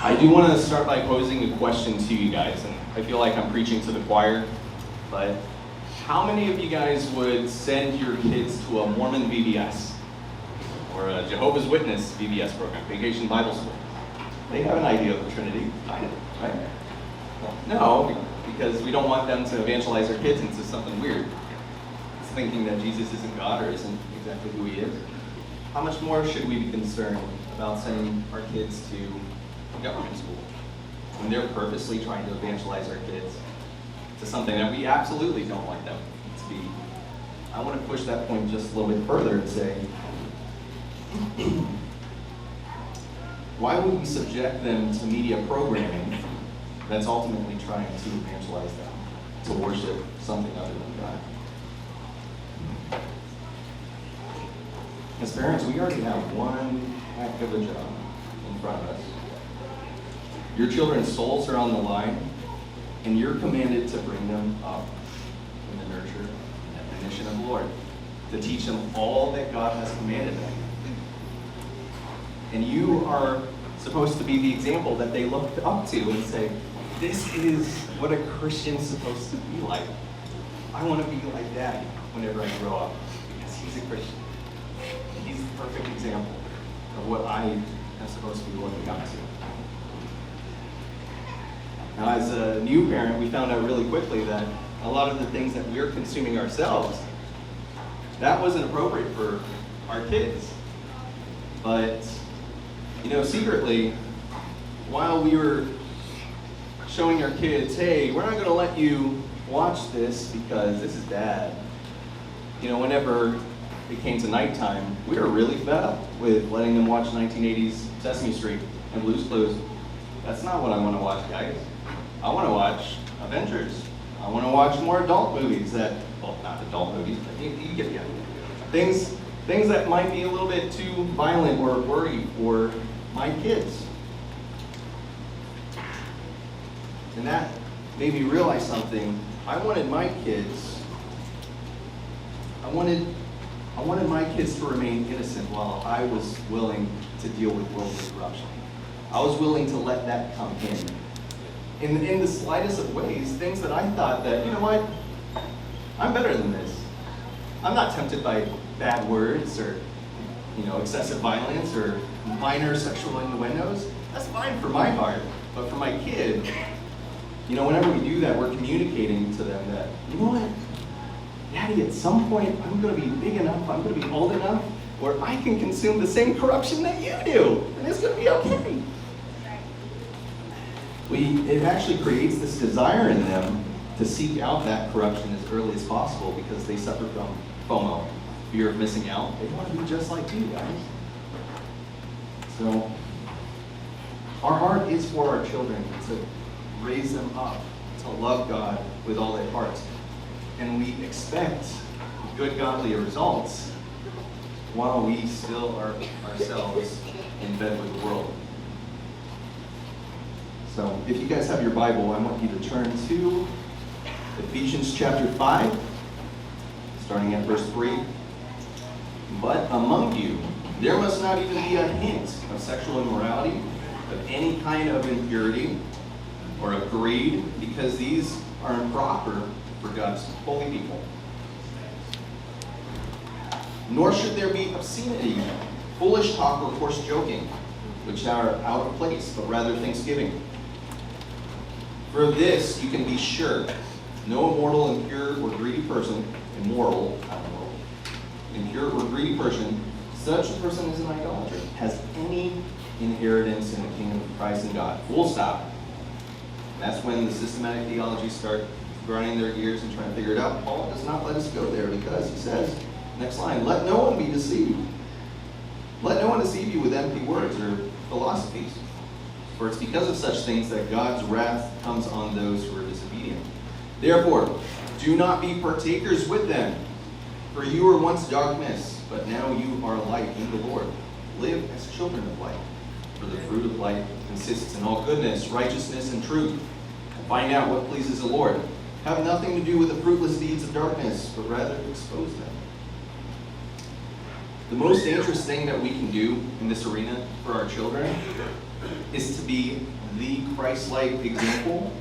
I do want to start by posing a question to you guys, and I feel like I'm preaching to the choir, but how many of you guys would send your kids to a Mormon VBS or a Jehovah's Witness VBS program, Vacation Bible School? They have an idea of the Trinity, kind of, right? No, because we don't want them to evangelize their kids into something weird. It's thinking that Jesus isn't God or isn't exactly who he is. How much more should we be concerned about sending our kids to government school when they're purposely trying to evangelize our kids to something that we absolutely don't want them to be? I want to push that point just a little bit further and say, why would we subject them to media programming that's ultimately trying to evangelize them to worship something other than God? As parents, we already have one heck of a job in front of us. Your children's souls are on the line, and you're commanded to bring them up in the nurture and admonition of the Lord, to teach them all that God has commanded them. And you are supposed to be the example that they look up to and say, this is what a Christian's supposed to be like. I want to be like Daddy whenever I grow up, because he's a Christian. He's the perfect example of what I am supposed to be looking up to. Now, as a new parent, we found out really quickly that a lot of the things that we're consuming ourselves, that wasn't appropriate for our kids. But, secretly, while we were showing our kids, hey, we're not going to let you watch this because this is Dad. Whenever it came to nighttime, we were really fed up with letting them watch 1980s Sesame Street and Blue's Clues. That's not what I want to watch, guys. I want to watch Avengers. I want to watch more adult movies not adult movies, but you get the idea. Things that might be a little bit too violent or worry for my kids. And that made me realize something. I wanted my kids to remain innocent while I was willing to deal with worldly corruption. I was willing to let that come in the slightest of ways, things that I thought that, you know what, I'm better than this. I'm not tempted by bad words or, excessive violence or minor sexual innuendos. That's fine for my heart, but for my kid, whenever we do that, we're communicating to them that, you know what, Daddy, at some point, I'm going to be big enough, I'm going to be old enough, where I can consume the same corruption that you do, and it's going to be okay. It actually creates this desire in them to seek out that corruption as early as possible because they suffer from FOMO, fear of missing out. They want to be just like you guys. So, our heart is for our children, to raise them up, to love God with all their hearts. And we expect good godly results while we still are ourselves in bed with the world. So if you guys have your Bible, I want you to turn to Ephesians chapter 5, starting at verse 3. But among you, there must not even be a hint of sexual immorality, of any kind of impurity, or of greed, because these are improper for God's holy people. Nor should there be obscenity, foolish talk, or coarse joking, which are out of place, but rather thanksgiving. For this you can be sure, no immoral, impure, or greedy person, impure or greedy person, such a person is an idolater, has any inheritance in the kingdom of Christ and God. Full stop. And that's when the systematic theologies start grinding their gears and trying to figure it out. Paul does not let us go there because he says, next line, let no one be deceived. Let no one deceive you with empty words or philosophies. For it's because of such things that God's wrath comes on those who are disobedient. Therefore, do not be partakers with them. For you were once darkness, but now you are light in the Lord. Live as children of light. For the fruit of light consists in all goodness, righteousness, and truth. And find out what pleases the Lord. Have nothing to do with the fruitless deeds of darkness, but rather expose them. The most dangerous thing that we can do in this arena for our children is to be the Christ-like example,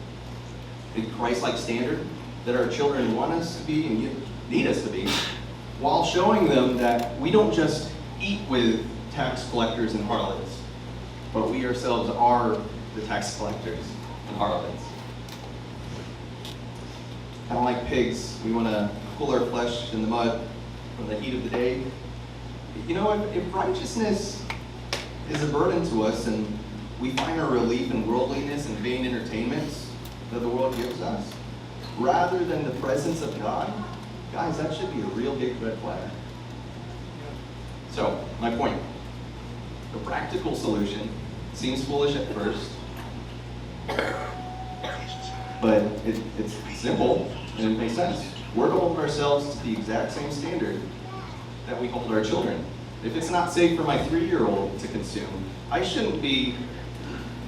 the Christ-like standard that our children want us to be and need us to be, while showing them that we don't just eat with tax collectors and harlots, but we ourselves are the tax collectors and harlots. Kind of like pigs, we want to cool our flesh in the mud from the heat of the day. You know, if righteousness is a burden to us and we find our relief in worldliness and vain entertainments that the world gives us, rather than the presence of God, guys, that should be a real big red flag. So, my point. The practical solution seems foolish at first, but it's simple and it makes sense. We're to hold ourselves to the exact same standard that we hold our children. If it's not safe for my 3-year-old to consume, I shouldn't be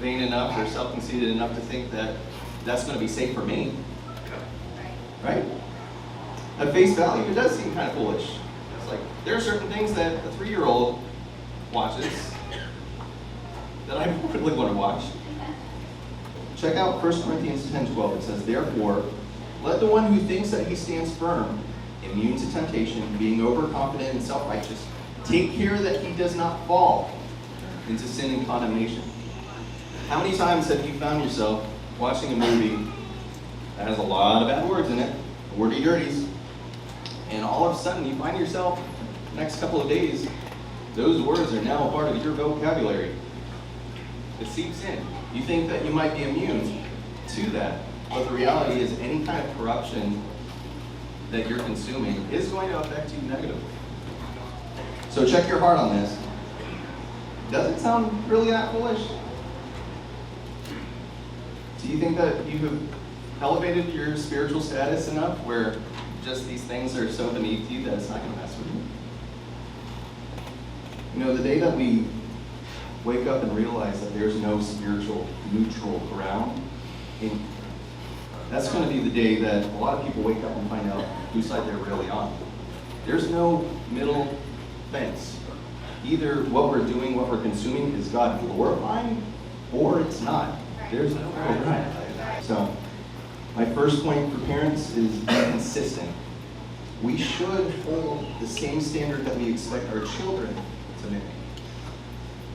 vain enough or self-conceited enough to think that that's going to be safe for me. Right? At face value, it does seem kind of foolish. It's like, there are certain things that a 3-year-old watches that I don't really want to watch. Check out 1 Corinthians 10:12. It says, therefore, let the one who thinks that he stands firm, immune to temptation, being overconfident and self-righteous, take care that he does not fall into sin and condemnation. How many times have you found yourself watching a movie that has a lot of bad words in it, wordy dirties, and all of a sudden you find yourself, the next couple of days, those words are now a part of your vocabulary. It seeps in. You think that you might be immune to that, but the reality is any kind of corruption that you're consuming is going to affect you negatively. So check your heart on this. Does it sound really that foolish? Do you think that you have elevated your spiritual status enough where just these things are so beneath you that it's not going to mess with you? You know, the day that we wake up and realize that there's no spiritual neutral ground, that's going to be the day that a lot of people wake up and find out whose side they're really on. There's no middle fence. Either what we're doing, what we're consuming is God glorifying, or it's not. There's no middle ground. So, my first point for parents is be consistent. We should hold the same standard that we expect our children to mimic.